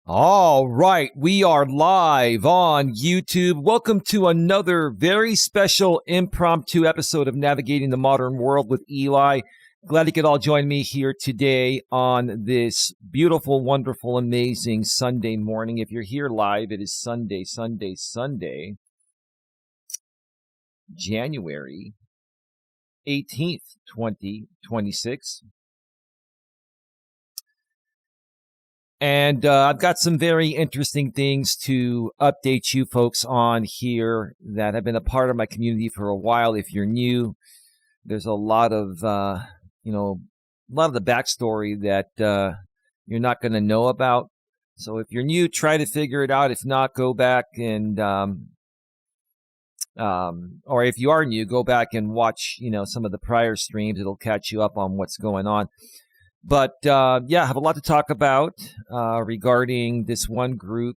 All right, we are live on YouTube. Welcome to another very special impromptu episode of Navigating the Modern World with Eli. Glad you could all join me here today on this beautiful, wonderful, amazing Sunday morning. If you're here live, it is Sunday, January 18th, 2026. And I've got some very interesting things to update you folks on here that have been a part of my community for a while. If you're new, there's a lot of, a lot of the backstory that you're not going to know about. So if you're new, try to figure it out. If not, go back and, or if you are new, go back and watch, some of the prior streams. It'll catch you up on what's going on. But, I have a lot to talk about regarding this one group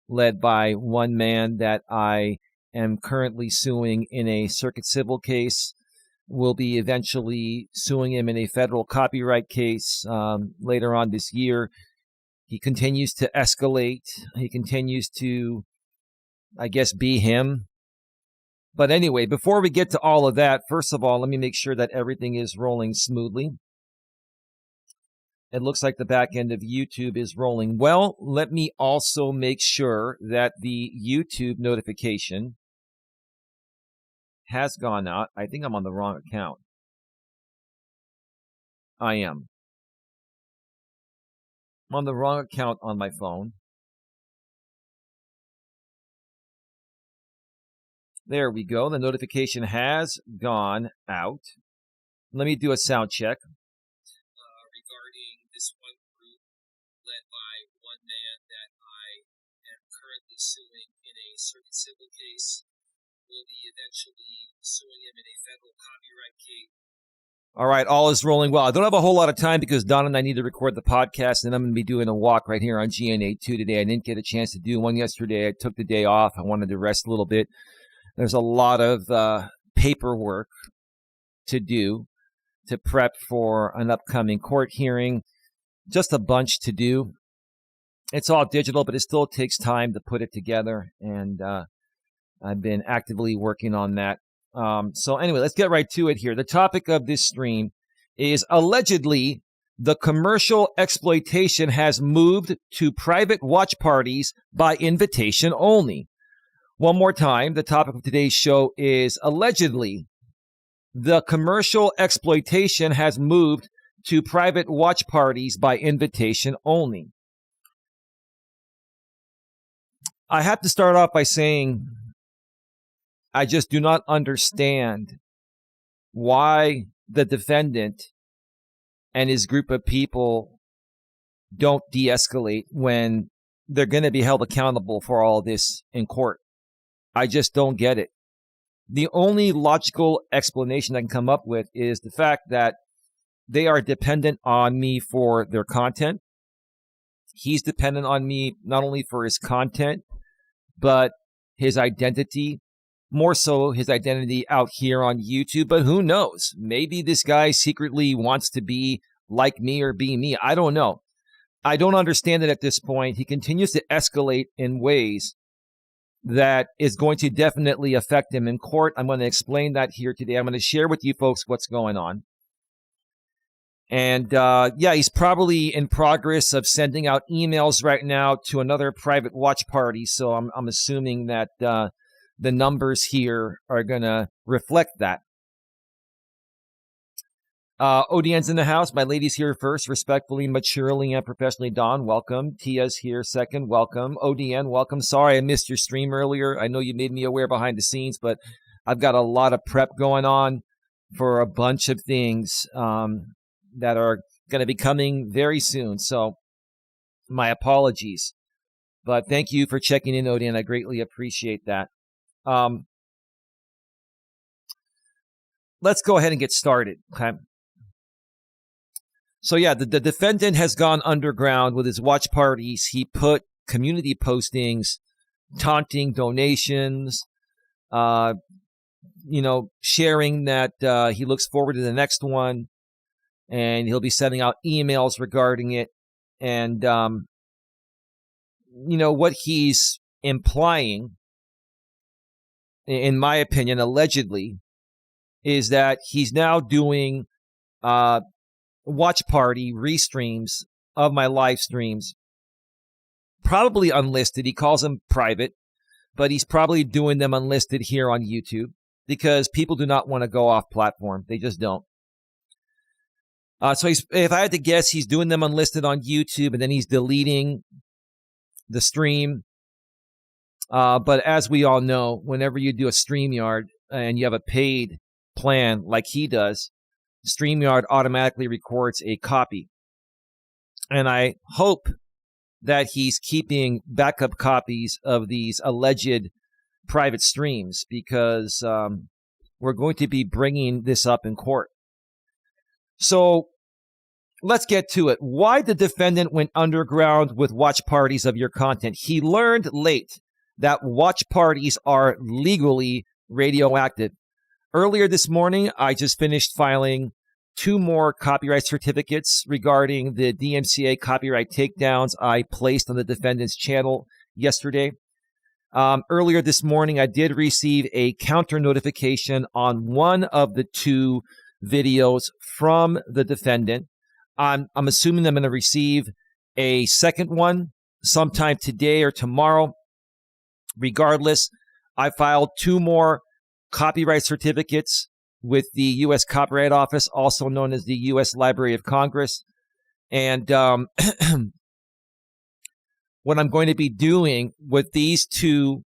led by one man that I am currently suing in a circuit civil case. We'll be eventually suing him in a federal copyright case later on this year. He continues to escalate. He continues to, I guess, be him. But anyway, before we get to all of that, first of all, let me make sure that everything is rolling smoothly. It looks like the back end of YouTube is rolling well. Let me also make sure that the YouTube notification has gone out. I think I'm on the wrong account. I am. I'm on the wrong account on my phone. There we go. The notification has gone out. Let me do a sound check. Regarding this one group led by one man that I am currently suing in a circuit civil case. We'll be eventually suing him in a federal copyright case. All right, all is rolling well. I don't have a whole lot of time because Don and I need to record the podcast, and I'm going to be doing a walk right here on GNA2 today. I didn't get a chance to do one yesterday. I took the day off. I wanted to rest a little bit. There's a lot of paperwork to do to prep for an upcoming court hearing. Just a bunch to do. It's all digital, but it still takes time to put it together, and I've been actively working on that. So anyway, let's get right to it here. The topic of this stream is allegedly the commercial exploitation has moved to private watch parties by invitation only. One more time, the topic of today's show is allegedly the commercial exploitation has moved to private watch parties by invitation only. I have to start off by saying I just do not understand why the defendant and his group of people don't de-escalate when they're going to be held accountable for all this in court. I just don't get it. The only logical explanation I can come up with is the fact that they are dependent on me for their content. He's dependent on me not only for his content, but his identity. More so his identity out here on YouTube. But who knows? Maybe this guy secretly wants to be like me or be me. I don't know. I don't understand it at this point. He continues to escalate in ways that is going to definitely affect him in court. I'm going to explain that here today. I'm going to share with you folks what's going on. And he's probably in progress of sending out emails right now to another private watch party. So I'm assuming that the numbers here are going to reflect that. ODN's in the house. My lady's here first. Respectfully, maturely, and professionally, Don, welcome. Tia's here second. Welcome. ODN, welcome. Sorry I missed your stream earlier. I know you made me aware behind the scenes, but I've got a lot of prep going on for a bunch of things that are going to be coming very soon. So my apologies. But thank you for checking in, ODN. I greatly appreciate that. Let's go ahead and get started. Okay. So the defendant has gone underground with his watch parties. He put community postings, taunting donations, sharing that he looks forward to the next one, and he'll be sending out emails regarding it. And what he's implying, in my opinion, allegedly, is that he's now doing watch party restreams of my live streams, probably unlisted. He calls them private, but he's probably doing them unlisted here on YouTube because people do not want to go off platform. They just don't. So if I had to guess, he's doing them unlisted on YouTube, and then he's deleting the stream. But as we all know, whenever you do a StreamYard and you have a paid plan like he does, StreamYard automatically records a copy. And I hope that he's keeping backup copies of these alleged private streams, because we're going to be bringing this up in court. So let's get to it. Why the defendant went underground with watch parties of your content. He learned late that watch parties are legally radioactive. Earlier this morning, I just finished filing 2 more copyright certificates regarding the DMCA copyright takedowns I placed on the defendant's channel yesterday. Earlier this morning, I did receive a counter notification on one of the 2 videos from the defendant. I'm assuming I'm going to receive a second one sometime today or tomorrow. Regardless, I filed 2 more copyright certificates with the U.S. Copyright Office, also known as the U.S. Library of Congress. And what I'm going to be doing with these two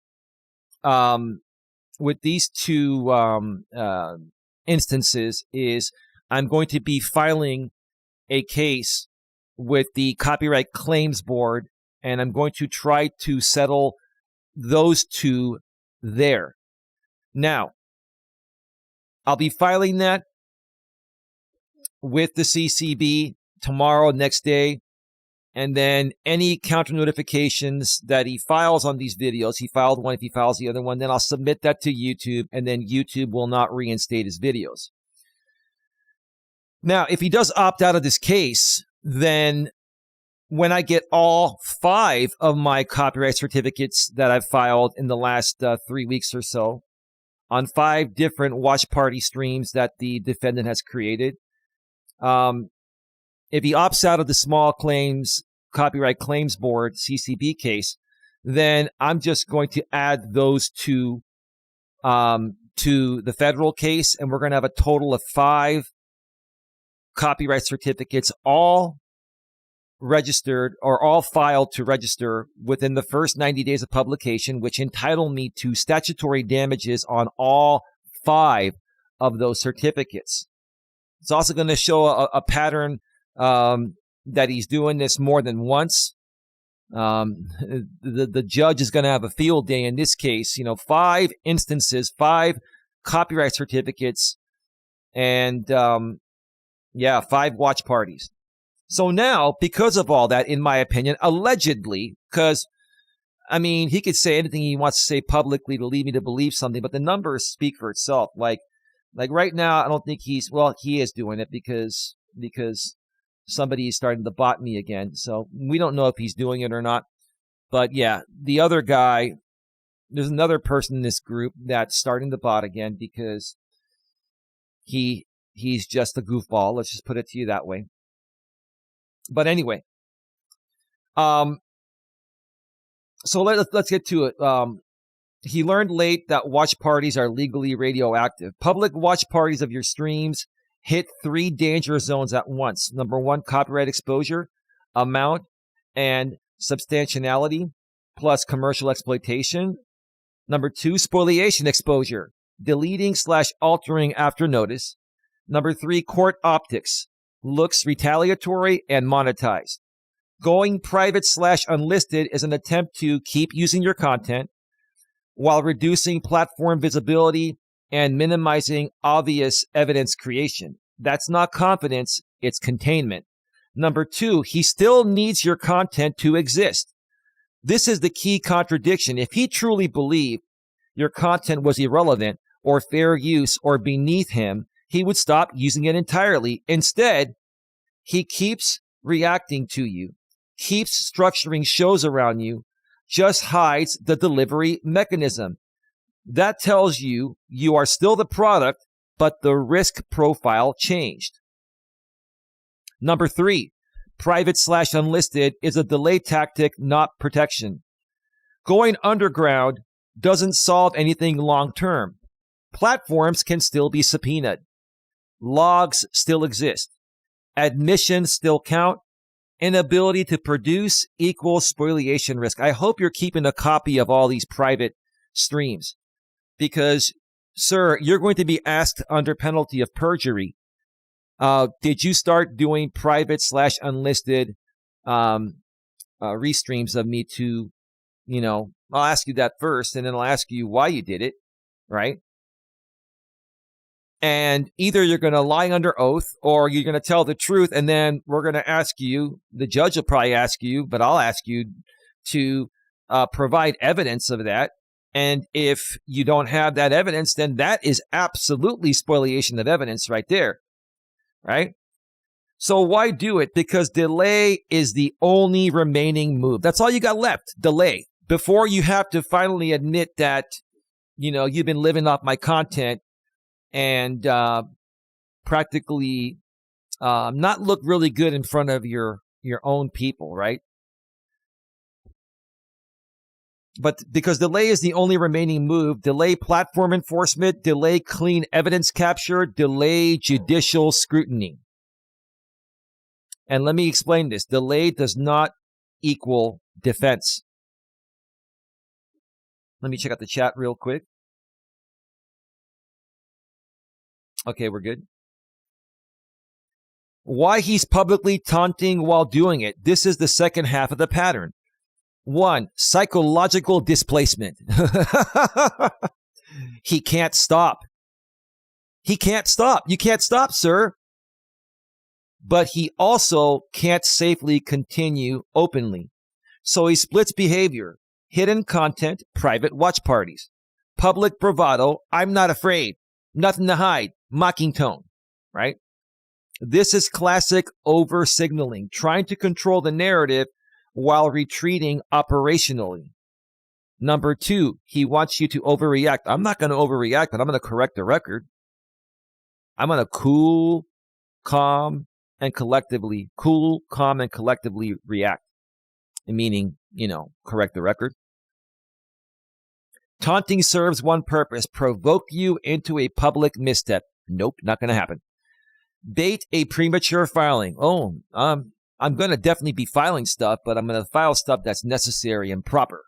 instances is I'm going to be filing a case with the Copyright Claims Board, and I'm going to try to settle those 2 there. Now, I'll be filing that with the CCB tomorrow, next day, and then any counter notifications that he files on these videos, he filed one, if he files the other one, then I'll submit that to YouTube, and then YouTube will not reinstate his videos. Now, if he does opt out of this case, then when I get all 5 of my copyright certificates that I've filed in the last 3 weeks or so on 5 different watch party streams that the defendant has created, if he opts out of the small claims Copyright Claims Board CCB case, then I'm just going to add those 2 to the federal case, and we're going to have a total of 5 copyright certificates, all registered or all filed to register within the first 90 days of publication, which entitle me to statutory damages on all 5 of those certificates. It's also going to show a pattern that he's doing this more than once. The judge is going to have a field day in this case. 5 instances, 5 copyright certificates, and 5 watch parties. So now, because of all that, in my opinion, allegedly, because, he could say anything he wants to say publicly to lead me to believe something, but the numbers speak for itself. Like right now, I don't think he is doing it because somebody is starting to bot me again. So we don't know if he's doing it or not. But yeah, the other guy, there's another person in this group that's starting to bot again because he's just a goofball. Let's just put it to you that way. But anyway, so let's get to it. He learned late that watch parties are legally radioactive. Public watch parties of your streams hit 3 danger zones at once. Number 1, copyright exposure, amount, and substantiality, plus commercial exploitation. Number 2, spoliation exposure, deleting/altering after notice. Number 3, court optics, looks retaliatory and monetized. Going private/unlisted is an attempt to keep using your content while reducing platform visibility and minimizing obvious evidence creation. That's not confidence, it's containment. Number 2, he still needs your content to exist. This is the key contradiction. If he truly believed your content was irrelevant or fair use or beneath him, he would stop using it entirely. Instead, he keeps reacting to you, keeps structuring shows around you, just hides the delivery mechanism. That tells you you are still the product, but the risk profile changed. Number 3, private/unlisted is a delay tactic, not protection. Going underground doesn't solve anything long term. Platforms can still be subpoenaed. Logs still exist. Admissions still count. Inability to produce equals spoliation risk. I hope you're keeping a copy of all these private streams because, sir, you're going to be asked under penalty of perjury. Did you start doing private/unlisted restreams of me to, I'll ask you that first, and then I'll ask you why you did it, right? And either you're going to lie under oath or you're going to tell the truth, and then we're going to ask you, the judge will probably ask you, but I'll ask you to provide evidence of that. And if you don't have that evidence, then that is absolutely spoliation of evidence right there, right? So why do it? Because delay is the only remaining move. That's all you got left, delay. Before you have to finally admit that, you've been living off my content and practically not look really good in front of your own people, right? But because delay is the only remaining move, delay platform enforcement, delay clean evidence capture, delay judicial scrutiny. And let me explain this. Delay does not equal defense. Let me check out the chat real quick. Okay, we're good. Why he's publicly taunting while doing it. This is the second half of the pattern. 1, psychological displacement. He can't stop. He can't stop. You can't stop, sir. But he also can't safely continue openly. So he splits behavior. Hidden content, private watch parties. Public bravado, I'm not afraid. Nothing to hide. Mocking tone, right? This is classic over-signaling, trying to control the narrative while retreating operationally. Number 2, he wants you to overreact. I'm not going to overreact, but I'm going to correct the record. I'm going to cool, calm, and collectively react. Meaning, correct the record. Taunting serves one purpose, provoke you into a public misstep. Nope, not going to happen. Bait a premature filing. Oh, I'm going to definitely be filing stuff, but I'm going to file stuff that's necessary and proper.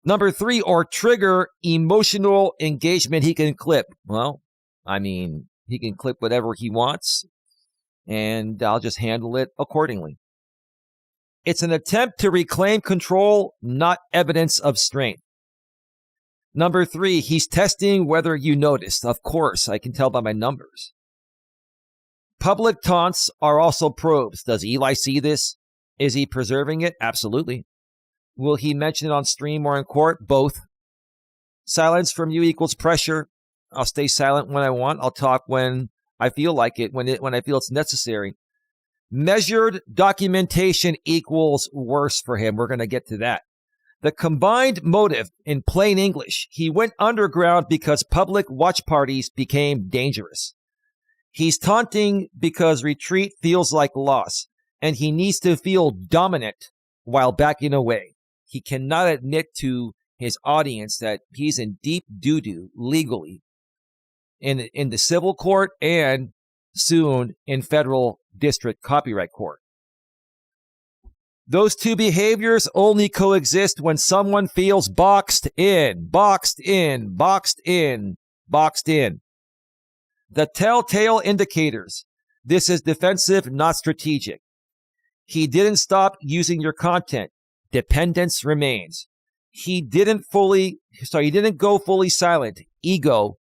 Number 3, or trigger emotional engagement he can clip. Well, he can clip whatever he wants, and I'll just handle it accordingly. It's an attempt to reclaim control, not evidence of strength. Number 3, he's testing whether you noticed. Of course, I can tell by my numbers. Public taunts are also probes. Does Eli see this? Is he preserving it? Absolutely. Will he mention it on stream or in court? Both. Silence from you equals pressure. I'll stay silent when I want. I'll talk when I feel like it, when I feel it's necessary. Measured documentation equals worse for him. We're going to get to that. The combined motive, in plain English, he went underground because public watch parties became dangerous. He's taunting because retreat feels like loss, and he needs to feel dominant while backing away. He cannot admit to his audience that he's in deep doo-doo legally in the civil court and soon in federal district copyright court. Those two behaviors only coexist when someone feels boxed in, boxed in, boxed in, boxed in. The telltale indicators. This is defensive, not strategic. He didn't stop using your content. Dependence remains. He didn't go fully silent. Ego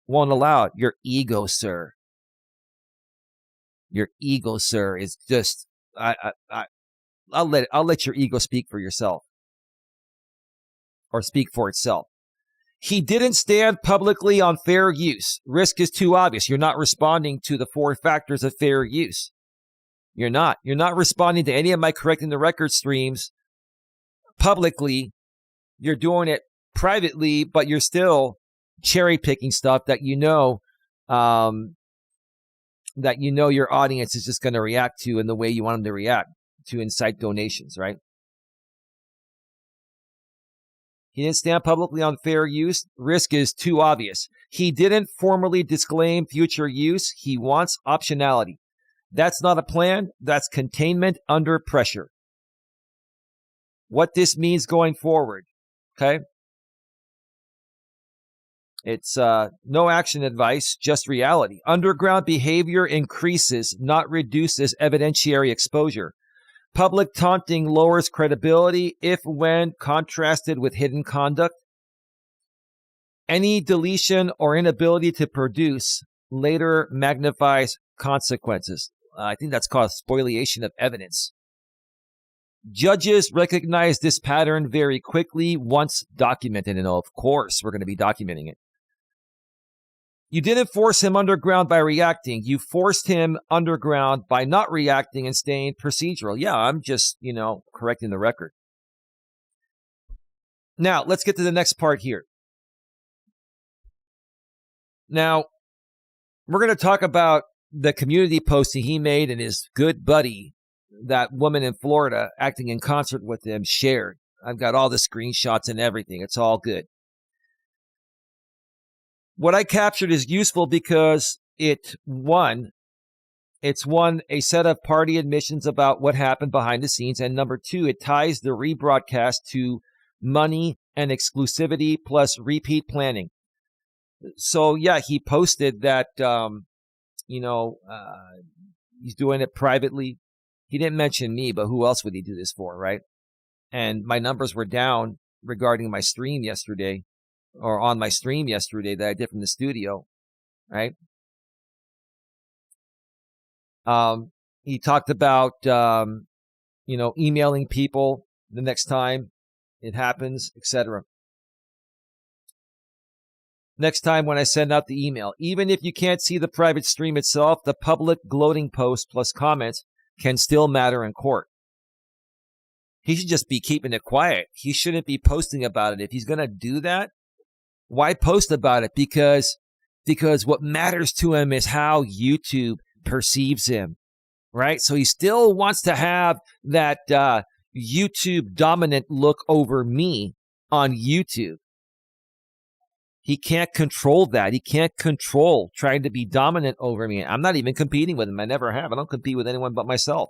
won't allow it. Your ego, sir. Your ego, sir, is just I'll let your ego speak for yourself. Or speak for itself. He didn't stand publicly on fair use. Risk is too obvious. You're not responding to the 4 factors of fair use. You're not. You're not responding to any of my correcting the record streams publicly. You're doing it privately, but you're still cherry picking stuff that your audience is just going to react to in the way you want them to react to incite donations, right? He didn't stand publicly on fair use. Risk is too obvious. He didn't formally disclaim future use. He wants optionality. That's not a plan. That's containment under pressure. What this means going forward, okay? It's no action advice, just reality. Underground behavior increases, not reduces evidentiary exposure. Public taunting lowers credibility if when contrasted with hidden conduct. Any deletion or inability to produce later magnifies consequences. I think that's called spoliation of evidence. Judges recognize this pattern very quickly once documented, and of course, we're going to be documenting it. You didn't force him underground by reacting. You forced him underground by not reacting and staying procedural. Yeah, I'm just, correcting the record. Now, let's get to the next part here. Now, we're going to talk about the community posting he made and his good buddy, that woman in Florida, acting in concert with him, shared. I've got all the screenshots and everything. It's all good. What I captured is useful because it's one, a set of party admissions about what happened behind the scenes. And number two, it ties the rebroadcast to money and exclusivity plus repeat planning. So, yeah, he posted that, he's doing it privately. He didn't mention me, but who else would he do this for, right? And my numbers were down regarding my stream yesterday, or on my stream yesterday that I did from the studio, right? He talked about, emailing people the next time it happens, etc. Next time when I send out the email, even if you can't see the private stream itself, the public gloating post plus comments can still matter in court. He should just be keeping it quiet. He shouldn't be posting about it. If he's going to do that, why post about it? Because what matters to him is how YouTube perceives him, right? So he still wants to have that YouTube dominant look over me on YouTube. He can't control that. He can't control trying to be dominant over me. I'm not even competing with him. I never have. I don't compete with anyone but myself.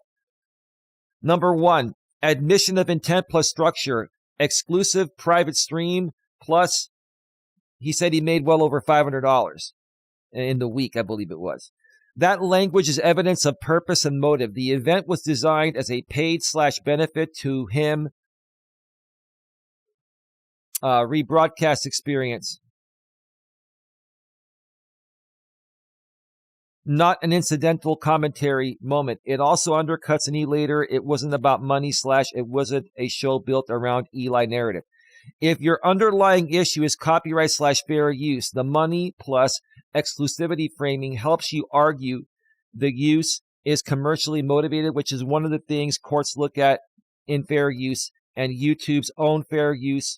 Number one, admission of intent plus structure, exclusive private stream plus, he said he made well over $500 in the week, I believe it was. That language is evidence of purpose and motive. The event was designed as a paid/benefit to him rebroadcast experience. Not an incidental commentary moment. It also undercuts any later. It wasn't about money / it wasn't a show built around Eli narrative. If your underlying issue is copyright / fair use, the money plus exclusivity framing helps you argue the use is commercially motivated, which is one of the things courts look at in fair use, and YouTube's own fair use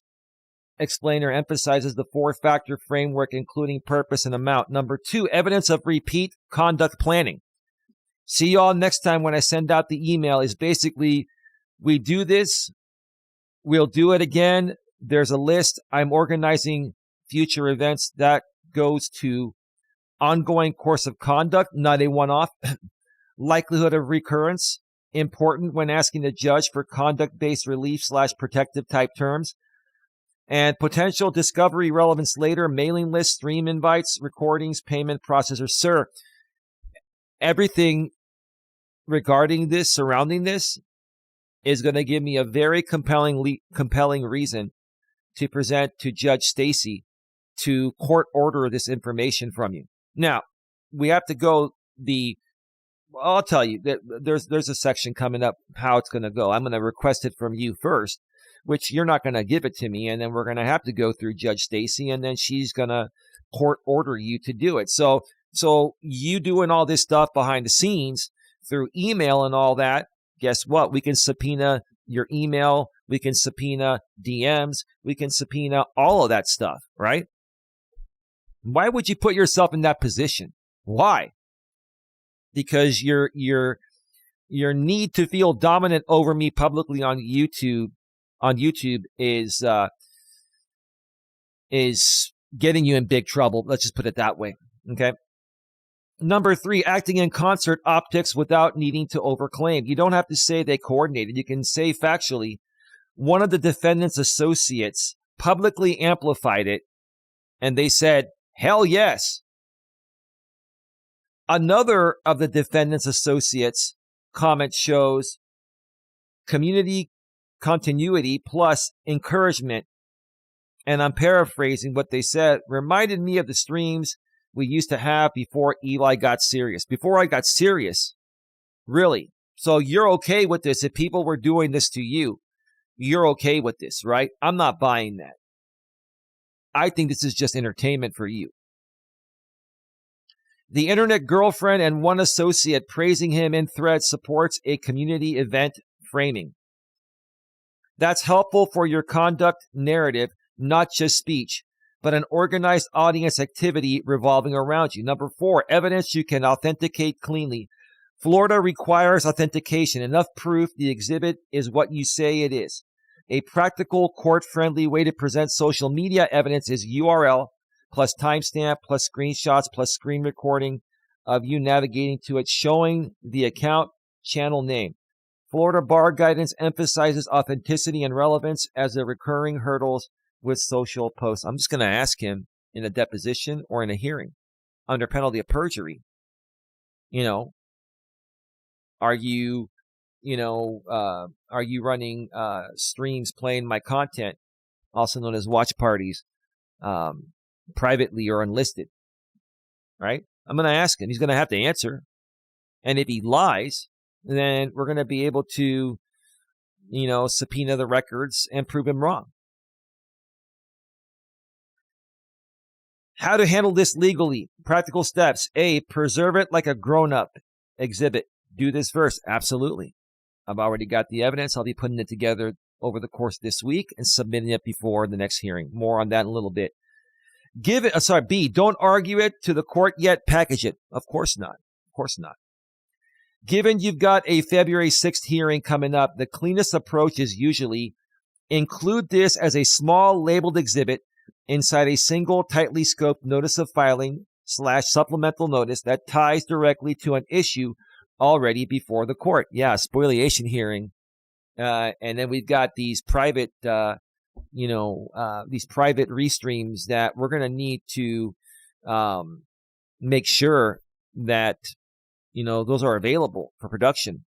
explainer emphasizes the 4-factor framework, including purpose and amount. Number two, evidence of repeat conduct planning. See y'all next time when I send out the email is basically, we do this, we'll do it again. There's a list. I'm organizing future events. That goes to ongoing course of conduct, not a one-off. Likelihood of recurrence, important when asking the judge for conduct-based relief / protective type terms. And potential discovery relevance later, mailing list, stream invites, recordings, payment processors. Sir, everything regarding this, surrounding this, is going to give me a very compelling reason to present to Judge Stacy to court order this information from you. Now, we have to go I'll tell you that there's a section coming up how it's going to go. I'm going to request it from you first, which you're not going to give it to me, and then we're going to have to go through Judge Stacy, and then she's going to court order you to do it. So you doing all this stuff behind the scenes through email and all that, guess what? We can subpoena your email. We can subpoena DMs. We can subpoena all of that stuff, right? Why would you put yourself in that position? Why? Because your need to feel dominant over me publicly on YouTube is getting you in big trouble. Let's just put it that way. Okay. Number 3, acting in concert optics without needing to overclaim. You don't have to say they coordinated. You can say factually, one of the defendant's associates publicly amplified it, and they said, hell yes. Another of the defendant's associates' comment shows community continuity plus encouragement. And I'm paraphrasing what they said, reminded me of the streams we used to have before Eli got serious. Before I got serious? Really? So you're okay with this? If people were doing this to you, you're okay with this, right? I'm not buying that. I think this is just entertainment for you. The internet girlfriend and one associate praising him in thread supports a community event framing. That's helpful for your conduct narrative, not just speech, but an organized audience activity revolving around you. Number 4, evidence you can authenticate cleanly. Florida requires authentication, enough proof the exhibit is what you say it is. A practical, court-friendly way to present social media evidence is URL plus timestamp plus screenshots plus screen recording of you navigating to it, showing the account channel name. Florida bar guidance emphasizes authenticity and relevance as the recurring hurdles with social posts. I'm just going to ask him in a deposition or in a hearing under penalty of perjury. Are you running streams playing my content, also known as watch parties, privately or unlisted? Right? I'm going to ask him. He's going to have to answer. And if he lies, then we're going to be able to, subpoena the records and prove him wrong. How to handle this legally. Practical steps. A, preserve it like a grown-up exhibit. Do this first. Absolutely. I've already got the evidence. I'll be putting it together over the course of this week and submitting it before the next hearing. More on that in a little bit. B, don't argue it to the court yet. Package it. Of course not. Of course not. Given you've got a February 6th hearing coming up, the cleanest approach is usually include this as a small labeled exhibit inside a single tightly scoped notice of filing / supplemental notice that ties directly to an issue already before the court. Yeah, spoliation hearing. And then we've got these private, these private restreams that we're going to need to make sure that, those are available for production.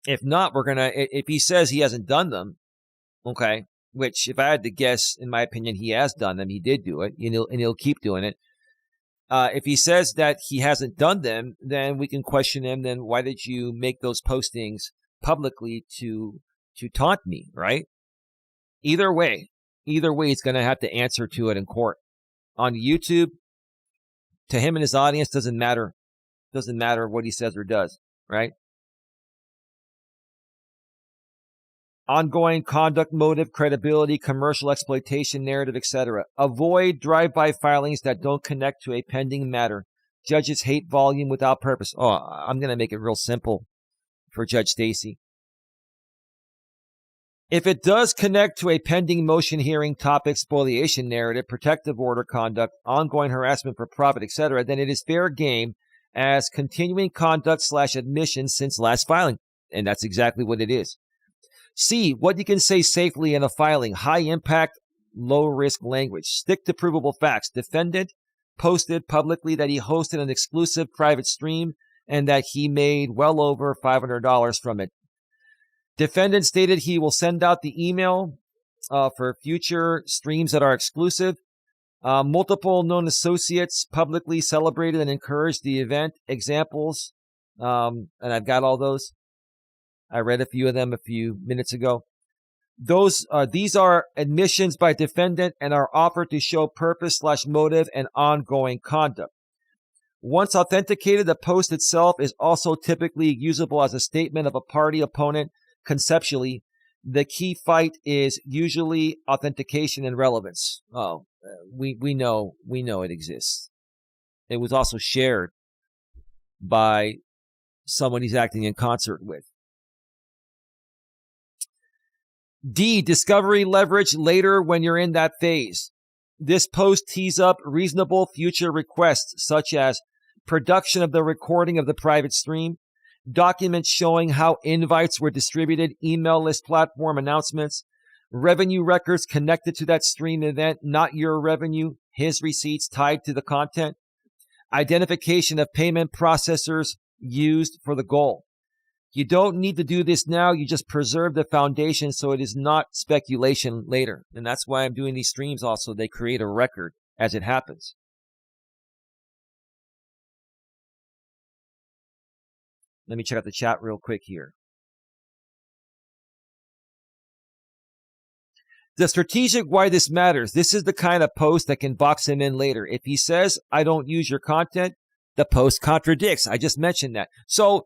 If not, if he says he hasn't done them, okay, which if I had to guess, in my opinion, he has done them. He did do it, and he'll keep doing it. If he says that he hasn't done them, then we can question him. Then why did you make those postings publicly to taunt me, right? Either way, he's going to have to answer to it in court. On YouTube, to him and his audience, doesn't matter. Doesn't matter what he says or does, right? Ongoing conduct, motive, credibility, commercial exploitation, narrative, etc. Avoid drive-by filings that don't connect to a pending matter. Judges hate volume without purpose. Oh, I'm going to make it real simple for Judge Stacy. If it does connect to a pending motion hearing, topic, spoliation, narrative, protective order conduct, ongoing harassment for profit, etc., then it is fair game as continuing conduct / admission since last filing. And that's exactly what it is. C, what you can say safely in a filing. High impact, low risk language. Stick to provable facts. Defendant posted publicly that he hosted an exclusive private stream and that he made well over $500 from it. Defendant stated he will send out the email for future streams that are exclusive. Multiple known associates publicly celebrated and encouraged the event. Examples, and I've got all those. I read a few of them a few minutes ago. These are admissions by defendant and are offered to show purpose / motive and ongoing conduct. Once authenticated, the post itself is also typically usable as a statement of a party opponent conceptually. The key fight is usually authentication and relevance. Oh, we know it exists. It was also shared by someone he's acting in concert with. D, discovery leverage later when you're in that phase. This post tees up reasonable future requests, such as production of the recording of the private stream, documents showing how invites were distributed, email list platform announcements, revenue records connected to that stream event, not your revenue, his receipts tied to the content, identification of payment processors used for the goal. You don't need to do this now. You just preserve the foundation so it is not speculation later. And that's why I'm doing these streams also. They create a record as it happens. Let me check out the chat real quick here. The strategic why this matters. This is the kind of post that can box him in later. If he says, I don't use your content, the post contradicts. I just mentioned that. So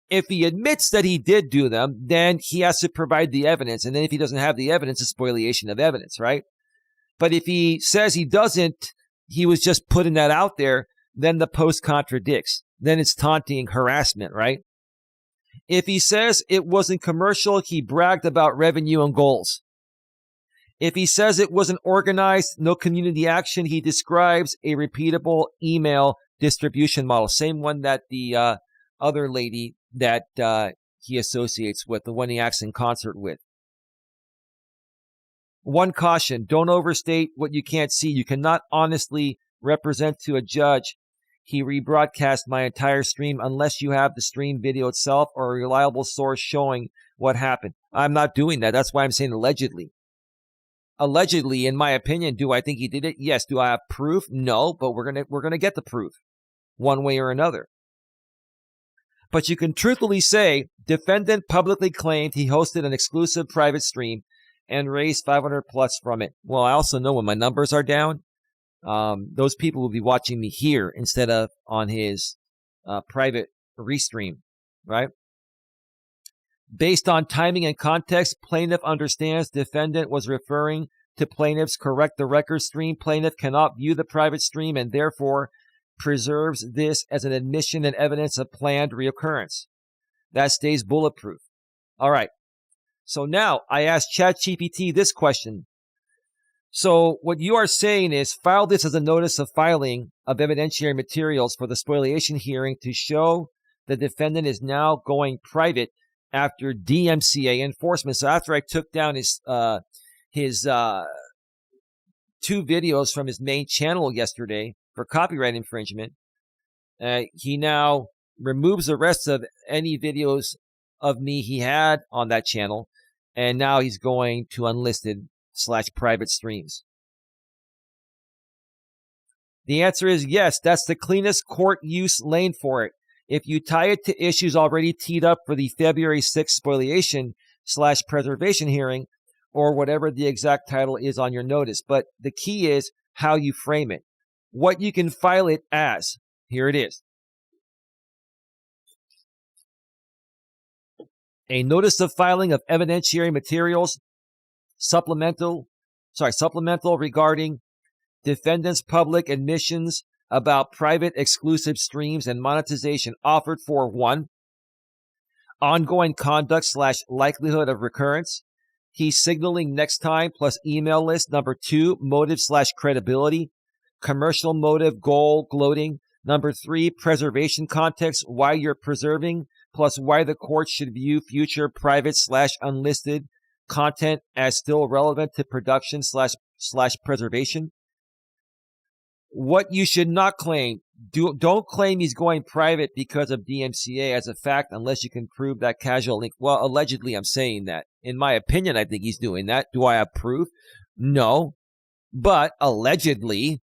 if he admits that he did do them, then he has to provide the evidence. And then if he doesn't have the evidence, it's spoliation of evidence, right? But if he says he doesn't, he was just putting that out there, then the post contradicts. Then it's taunting harassment, right? If he says it wasn't commercial, he bragged about revenue and goals. If he says it wasn't organized, no community action, he describes a repeatable email distribution model. Same one that the other lady that he associates with, the one he acts in concert with. One caution, don't overstate what you can't see. You cannot honestly represent to a judge, he rebroadcast my entire stream unless you have the stream video itself or a reliable source showing what happened. I'm not doing that. That's why I'm saying allegedly. Allegedly, in my opinion, do I think he did it? Yes. Do I have proof? No, but we're gonna get the proof one way or another. But you can truthfully say, defendant publicly claimed he hosted an exclusive private stream and raised 500 plus from it. Well, I also know when my numbers are down, those people will be watching me here instead of on his private restream, right? Based on timing and context, plaintiff understands defendant was referring to plaintiff's correct the record stream. Plaintiff cannot view the private stream and therefore preserves this as an admission and evidence of planned reoccurrence. That stays bulletproof. All right. So now I asked ChatGPT this question. So what you are saying is file this as a notice of filing of evidentiary materials for the spoliation hearing to show the defendant is now going private after DMCA enforcement. So after I took down his 2 videos from his main channel yesterday for copyright infringement, he now removes the rest of any videos of me he had on that channel, and now he's going to unlisted/private streams. The answer is yes, that's the cleanest court use lane for it. If you tie it to issues already teed up for the February 6th spoliation/preservation hearing, or whatever the exact title is on your notice. But the key is how you frame it. What you can file it as. Here it is. A notice of filing of evidentiary materials, supplemental regarding defendant's public admissions about private exclusive streams and monetization offered for 1, ongoing conduct/likelihood of recurrence. He's signaling next time plus email list. Number 2, motive/credibility, commercial motive, goal, gloating. Number 3, preservation context, why you're preserving, plus why the court should view future private/unlisted content as still relevant to production/preservation. What you should not claim, don't claim he's going private because of DMCA as a fact unless you can prove that casual link. Well, allegedly, I'm saying that. In my opinion, I think he's doing that. Do I have proof? No. But allegedly,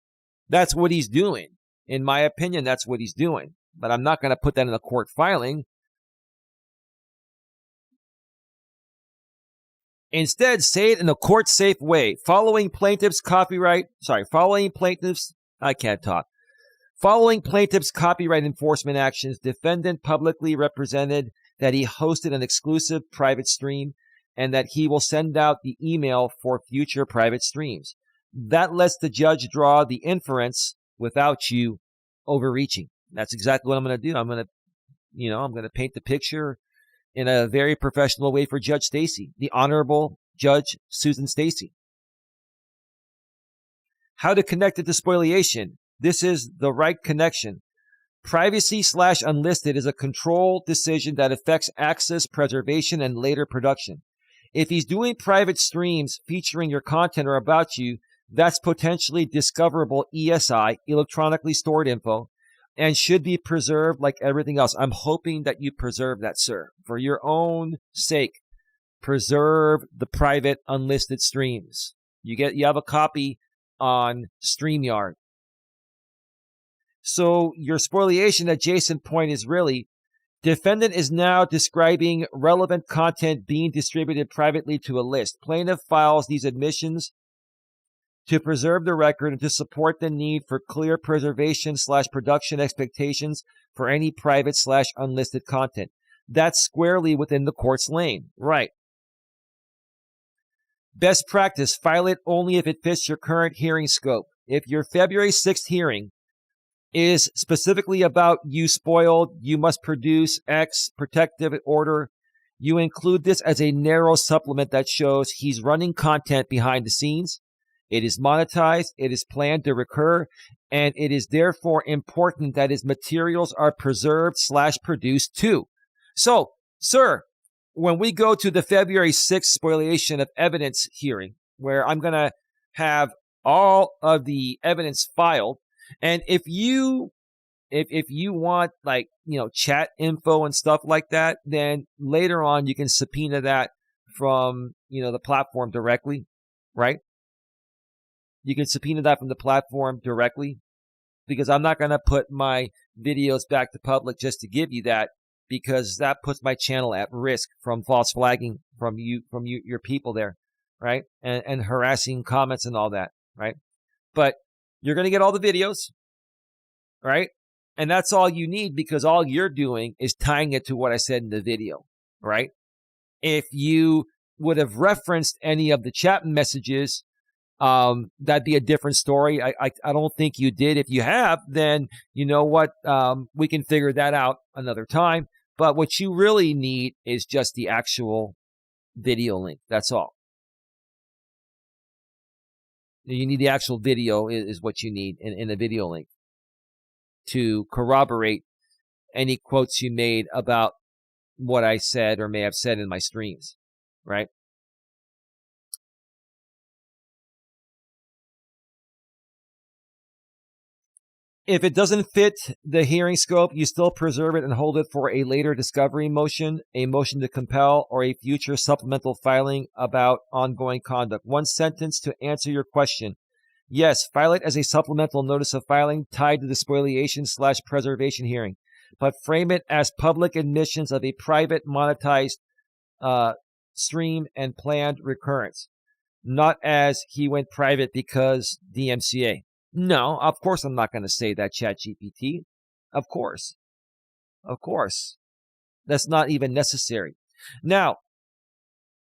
that's what he's doing. In my opinion, that's what he's doing. But I'm not going to put that in a court filing. Instead, say it in a court-safe way. Following plaintiff's Following plaintiff's copyright enforcement actions, defendant publicly represented that he hosted an exclusive private stream and that he will send out the email for future private streams. That lets the judge draw the inference without you overreaching. That's exactly what I'm going to do. I'm going to paint the picture in a very professional way for Judge Stacy, the Honorable Judge Susan Stacy. How to connect it to spoliation. This is the right connection. Privacy/unlisted is a control decision that affects access, preservation, and later production. If he's doing private streams featuring your content or about you, that's potentially discoverable ESI, electronically stored info, and should be preserved like everything else. I'm hoping that you preserve that, sir. For your own sake, preserve the private unlisted streams. You have a copy on StreamYard. So your spoliation adjacent point is really, defendant is now describing relevant content being distributed privately to a list. Plaintiff files these admissions to preserve the record and to support the need for clear preservation/production expectations for any private/unlisted content. That's squarely within the court's lane. Right. Best practice, file it only if it fits your current hearing scope. If your February 6th hearing is specifically about you spoiled, you must produce X protective order, you include this as a narrow supplement that shows he's running content behind the scenes. It is monetized, it is planned to recur, and it is therefore important that his materials are preserved/produced too. So, sir, when we go to the February 6th spoliation of evidence hearing, where I'm going to have all of the evidence filed, and if you want chat info and stuff like that, then later on you can subpoena that from the platform directly, right? You can subpoena that from the platform directly, because I'm not going to put my videos back to public just to give you that, because that puts my channel at risk from false flagging from your people there, right? And harassing comments and all that, right? But you're going to get all the videos, right? And that's all you need, because all you're doing is tying it to what I said in the video, right? If you would have referenced any of the chat messages, that'd be a different story. I don't think you did. If you have, then you know what? We can figure that out another time. But what you really need is just the actual video link. That's all. You need the actual video is what you need in the video link to corroborate any quotes you made about what I said or may have said in my streams, right? If it doesn't fit the hearing scope, you still preserve it and hold it for a later discovery motion, a motion to compel, or a future supplemental filing about ongoing conduct. One sentence to answer your question. Yes, file it as a supplemental notice of filing tied to the spoliation/preservation hearing, but frame it as public admissions of a private monetized stream and planned recurrence, not as he went private because DMCA. No, of course I'm not going to say that, ChatGPT. Of course. That's not even necessary. Now,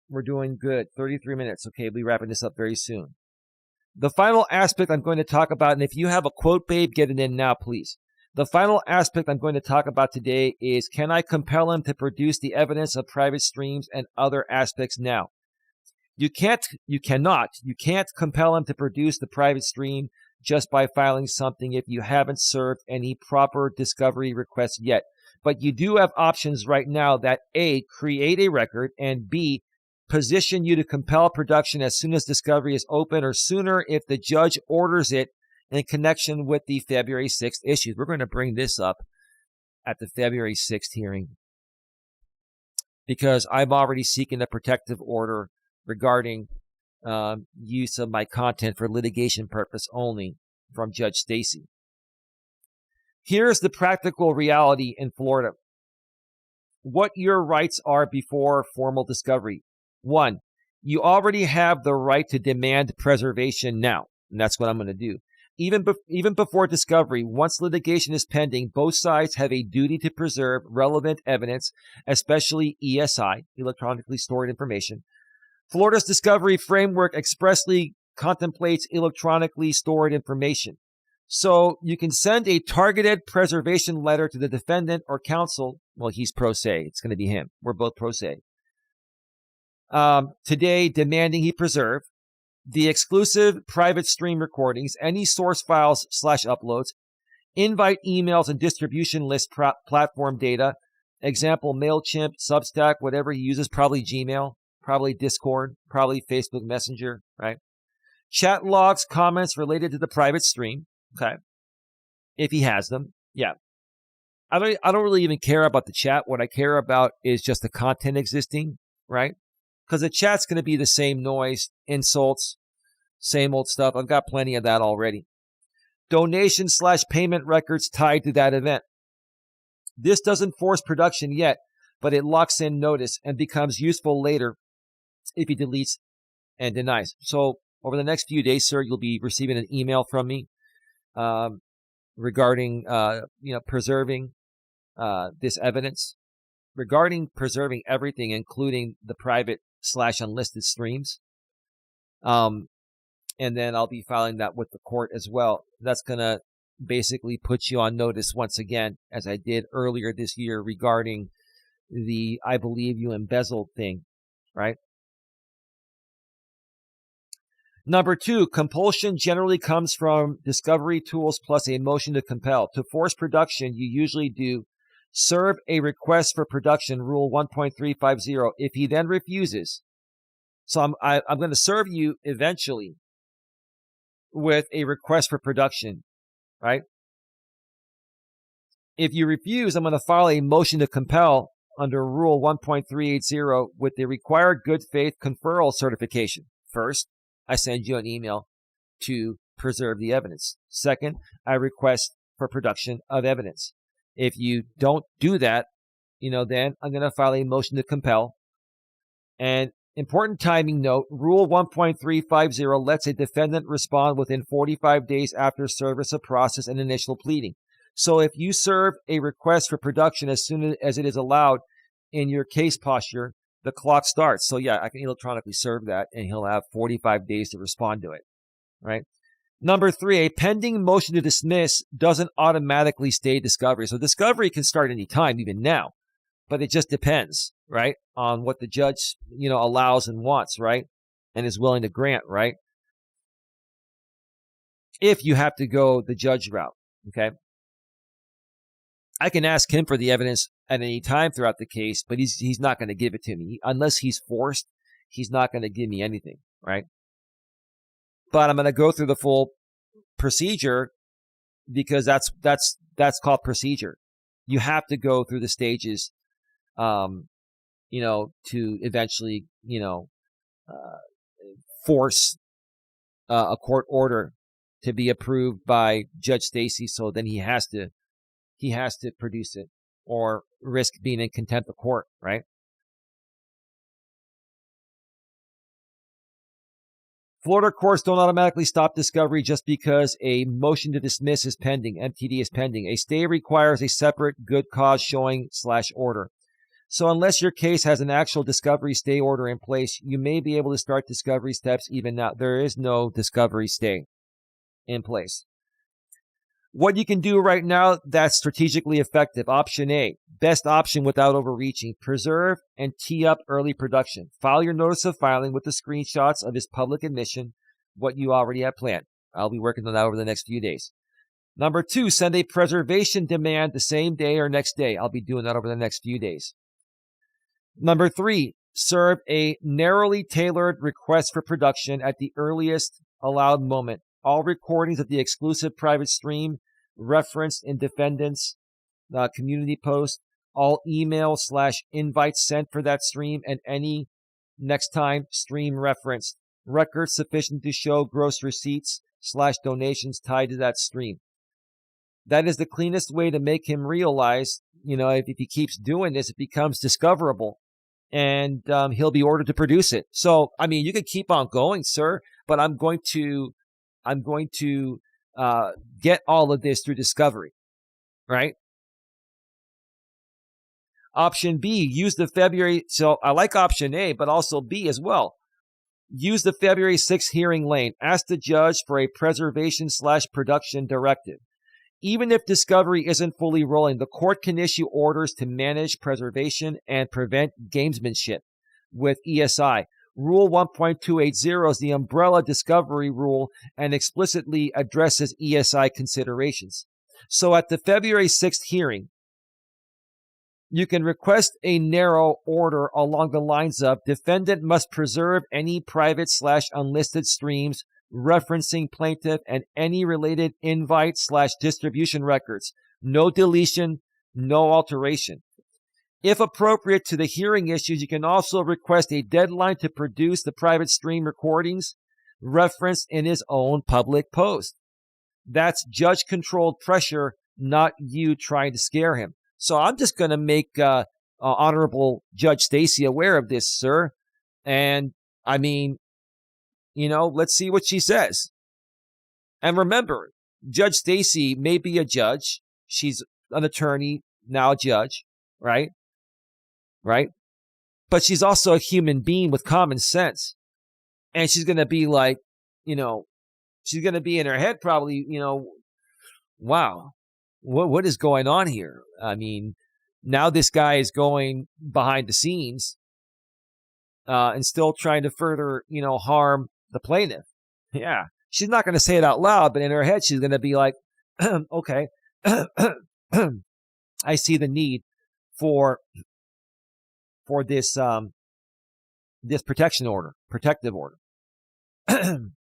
we're doing good. 33 minutes. Okay, we'll be wrapping this up very soon. The final aspect I'm going to talk about, and if you have a quote, babe, get it in now, please. The final aspect I'm going to talk about today is, can I compel him to produce the evidence of private streams and other aspects now? You can't compel him to produce the private stream just by filing something if you haven't served any proper discovery requests yet. But you do have options right now that A, create a record, and B, position you to compel production as soon as discovery is open, or sooner if the judge orders it in connection with the February 6th issues. We're going to bring this up at the February 6th hearing, because I'm already seeking a protective order regarding use of my content for litigation purpose only from Judge Stacy. Here's the practical reality in Florida. What your rights are before formal discovery. 1, you already have the right to demand preservation now, and that's what I'm going to do. Even before discovery, once litigation is pending, both sides have a duty to preserve relevant evidence, especially ESI, electronically stored information. Florida's discovery framework expressly contemplates electronically stored information. So you can send a targeted preservation letter to the defendant or counsel. Well, he's pro se. It's going to be him. We're both pro se. Today, demanding he preserve the exclusive private stream recordings, any source files / uploads, invite emails and distribution list platform data, example, MailChimp, Substack, whatever he uses, probably Gmail, probably Discord, probably Facebook Messenger, right? Chat logs, comments related to the private stream, okay? If he has them, yeah. I don't really even care about the chat. What I care about is just the content existing, right? Because the chat's going to be the same noise, insults, same old stuff. I've got plenty of that already. Donation / payment records tied to that event. This doesn't force production yet, but it locks in notice and becomes useful later if he deletes and denies. So over the next few days, sir, you'll be receiving an email from me regarding preserving this evidence, regarding preserving everything, including the private / unlisted streams. And then I'll be filing that with the court as well. That's going to basically put you on notice once again, as I did earlier this year regarding the I believe you embezzled thing, right? Number 2, compulsion generally comes from discovery tools plus a motion to compel. To force production, you usually do serve a request for production, Rule 1.350. If he then refuses, so I'm going to serve you eventually with a request for production, right? If you refuse, I'm going to file a motion to compel under Rule 1.380 with the required good faith conferral certification. First, I send you an email to preserve the evidence. Second, I request for production of evidence. If you don't do that, then I'm going to file a motion to compel. And important timing note, Rule 1.350 lets a defendant respond within 45 days after service of process and initial pleading. So if you serve a request for production as soon as it is allowed in your case posture, the clock starts. So yeah, I can electronically serve that, and he'll have 45 days to respond to it, right? Number 3, a pending motion to dismiss doesn't automatically stay discovery. So discovery can start any time, even now, but it just depends, right, on what the judge, allows and wants, right, and is willing to grant, right? If you have to go the judge route, okay? I can ask him for the evidence at any time throughout the case, but he's not going to give it to me. Unless he's forced, he's not going to give me anything, right? But I'm going to go through the full procedure because that's called procedure. You have to go through the stages, to eventually, force a court order to be approved by Judge Stacy. So then he has to produce it or risk being in contempt of court, right? Florida courts don't automatically stop discovery just because a motion to dismiss is pending, MTD is pending. A stay requires a separate good cause showing / order. So unless your case has an actual discovery stay order in place, you may be able to start discovery steps even now. There is no discovery stay in place. What you can do right now that's strategically effective. Option A, best option without overreaching. Preserve and tee up early production. File your notice of filing with the screenshots of his public admission, what you already have planned. I'll be working on that over the next few days. Number 2, send a preservation demand the same day or next day. I'll be doing that over the next few days. Number 3, serve a narrowly tailored request for production at the earliest allowed moment. All recordings of the exclusive private stream referenced in defendant's community post, all email / invites sent for that stream, and any next time stream referenced. Records sufficient to show gross receipts / donations tied to that stream. That is the cleanest way to make him realize, if he keeps doing this, it becomes discoverable, and he'll be ordered to produce it. So, you can keep on going, sir, but I'm going to get all of this through discovery, right? Option B, use the February. So I like option A, but also B as well. Use the February 6th hearing lane. Ask the judge for a preservation/production directive. Even if discovery isn't fully rolling, the court can issue orders to manage preservation and prevent gamesmanship with ESI. Rule 1.280 is the umbrella discovery rule and explicitly addresses ESI considerations. So at the February 6th hearing, you can request a narrow order along the lines of defendant must preserve any private/unlisted streams referencing plaintiff and any related invite/distribution records. No deletion, no alteration. If appropriate to the hearing issues, you can also request a deadline to produce the private stream recordings referenced in his own public post. That's judge-controlled pressure, not you trying to scare him. So I'm just going to make Honorable Judge Stacy aware of this, sir. And I mean, let's see what she says. And remember, Judge Stacy may be a judge. She's an attorney, now a judge, right? Right? But she's also a human being with common sense. And she's going to be like, she's going to be in her head probably, wow. What is going on here? I mean, now this guy is going behind the scenes and still trying to further, harm the plaintiff. Yeah, she's not going to say it out loud, but in her head, she's going to be like, okay, I see the need for this this protective order. And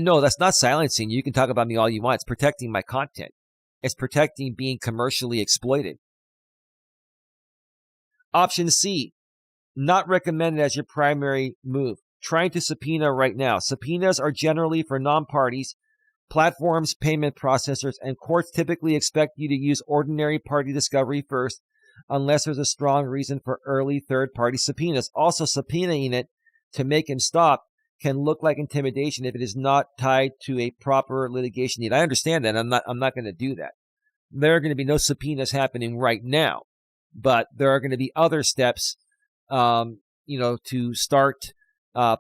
no, that's not silencing you. You can talk about me all you want. It's protecting my content. It's protecting being commercially exploited. Option C, not recommended as your primary move. Trying to subpoena right now. Subpoenas are generally for non-parties, platforms, payment processors, and courts typically expect you to use ordinary party discovery first unless there's a strong reason for early third-party subpoenas. Also, subpoenaing it to make him stop can look like intimidation if it is not tied to a proper litigation need. I understand that. I'm not going to do that. There are going to be no subpoenas happening right now, but there are going to be other steps, to start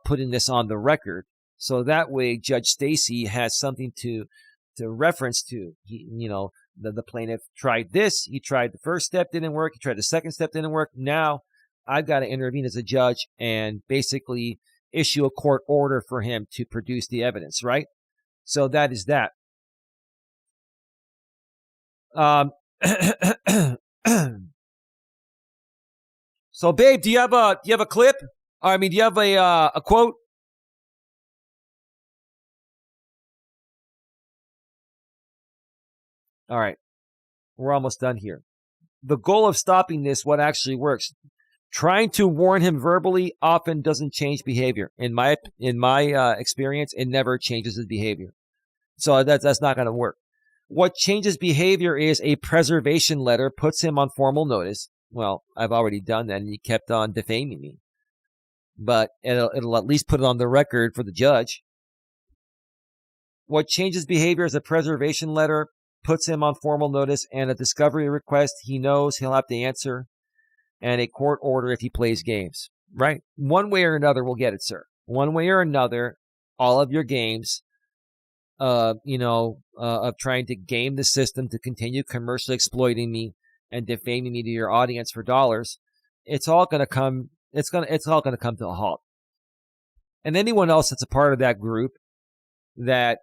putting this on the record. So that way, Judge Stacy has something to reference to. The plaintiff tried this. He tried the first step, didn't work. He tried the second step, didn't work. Now I've got to intervene as a judge and basically issue a court order for him to produce the evidence, right? So that is that. So, babe, do you have a clip? I mean, do you have a quote? All right, we're almost done here. The goal of stopping this, what actually works? Trying to warn him verbally often doesn't change behavior. In my experience, it never changes his behavior. So that's not going to work. What changes behavior is a preservation letter, puts him on formal notice. Well, I've already done that, and he kept on defaming me. But it'll at least put it on the record for the judge. What changes behavior is a preservation letter, puts him on formal notice, and a discovery request he knows he'll have to answer, and a court order if he plays games, right? One way or another, we'll get it, sir. One way or another, all of your games, of trying to game the system to continue commercially exploiting me and defaming me to your audience for dollars, it's all going to come to a halt. And anyone else that's a part of that group that,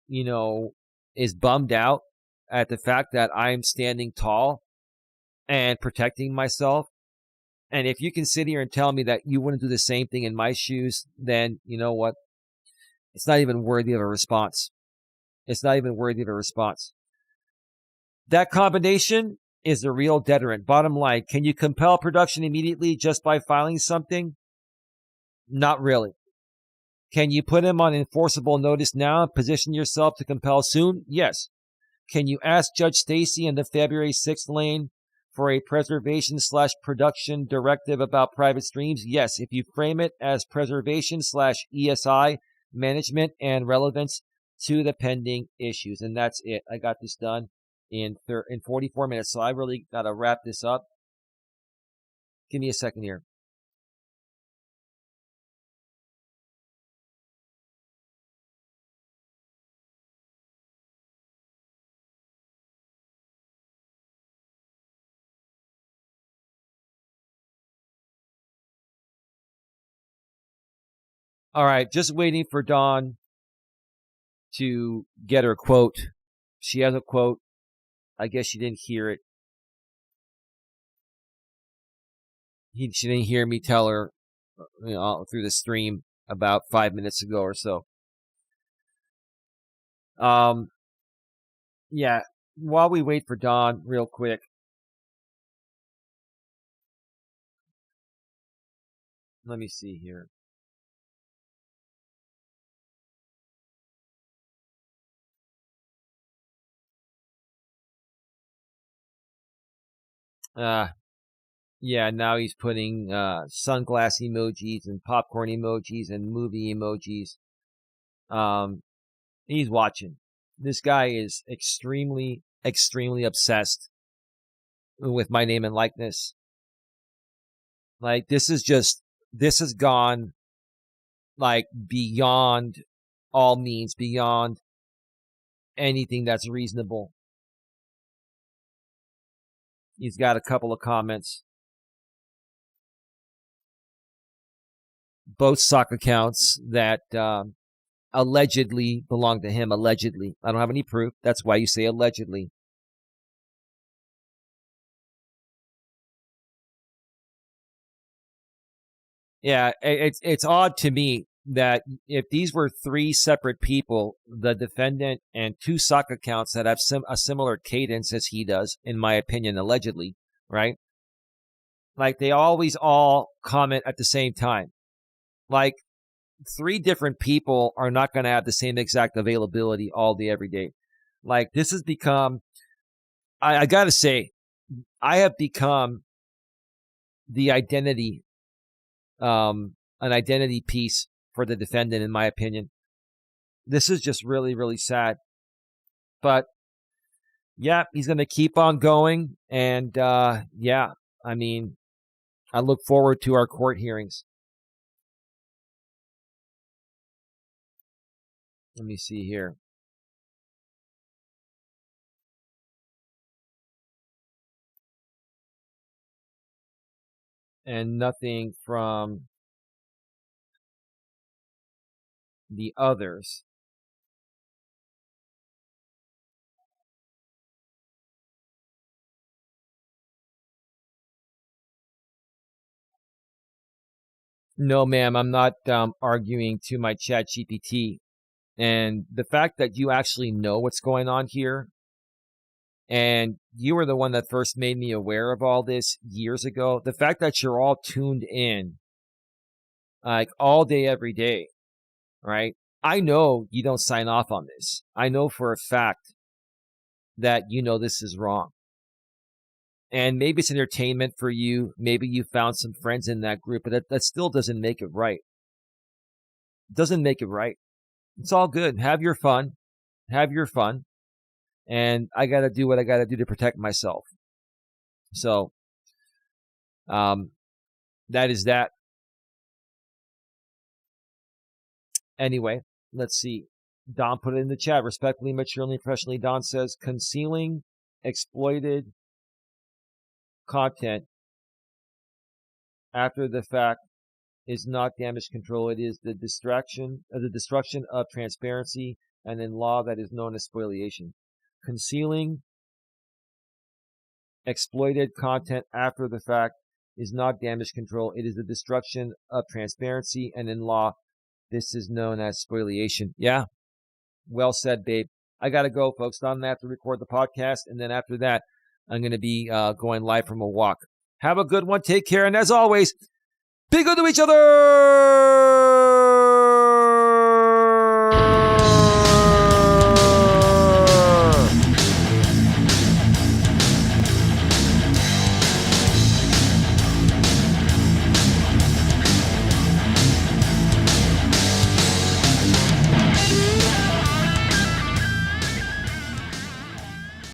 is bummed out at the fact that I'm standing tall and protecting myself. And if you can sit here and tell me that you wouldn't do the same thing in my shoes, then you know what? It's not even worthy of a response. It's not even worthy of a response. That combination is the real deterrent. Bottom line, can you compel production immediately just by filing something? Not really. Can you put him on enforceable notice now and position yourself to compel soon? Yes. Can you ask Judge Stacy in the February 6th lane for a preservation/production directive about private streams? Yes. If you frame it as preservation/ESI management and relevance, to the pending issues. And that's it. I got this done in 44 minutes. So I really got to wrap this up. Give me a second here. All right, just waiting for Dawn to get her quote. She has a quote. I guess she didn't hear it. She didn't hear me tell her, through the stream about 5 minutes ago or so. Yeah. While we wait for Dawn, real quick. Let me see here. Yeah, now he's putting sunglass emojis and popcorn emojis and movie emojis. He's watching. This guy is extremely, extremely obsessed with my name and likeness. Like, this has gone, like, beyond all means, beyond anything that's reasonable. He's got a couple of comments. Both sock accounts that allegedly belong to him. Allegedly. I don't have any proof. That's why you say allegedly. Yeah, it's odd to me that if these were three separate people, the defendant and two sock accounts that have a similar cadence as he does, in my opinion, allegedly, right? Like, they always all comment at the same time. Like, three different people are not going to have the same exact availability all day, every day. Like, this has become, I got to say, I have become the identity, an identity piece for the defendant, in my opinion. This is just really, really sad. But, yeah, he's going to keep on going. And, yeah, I mean, I look forward to our court hearings. Let me see here. And nothing from the others. No, ma'am, I'm not arguing to my chat GPT. And the fact that you actually know what's going on here, and you were the one that first made me aware of all this years ago, the fact that you're all tuned in, like, all day, every day, right? I know you don't sign off on this. I know for a fact that you know this is wrong. And maybe it's entertainment for you. Maybe you found some friends in that group, but that still doesn't make it right. It doesn't make it right. It's all good. Have your fun. Have your fun. And I got to do what I got to do to protect myself. So, that is that. Anyway, let's see. Don put it in the chat. Respectfully, maturely, and professionally, Don says, concealing exploited content after the fact is not damage control. It is the destruction of transparency, and in law that is known as spoliation. Concealing exploited content after the fact is not damage control. It is the destruction of transparency, and in law this is known as spoliation. Yeah, well said, babe. I gotta go, folks. I'm gonna have to record the podcast, and then after that I'm gonna be going live from a walk. Have a good one. Take care, and as always, be good to each other.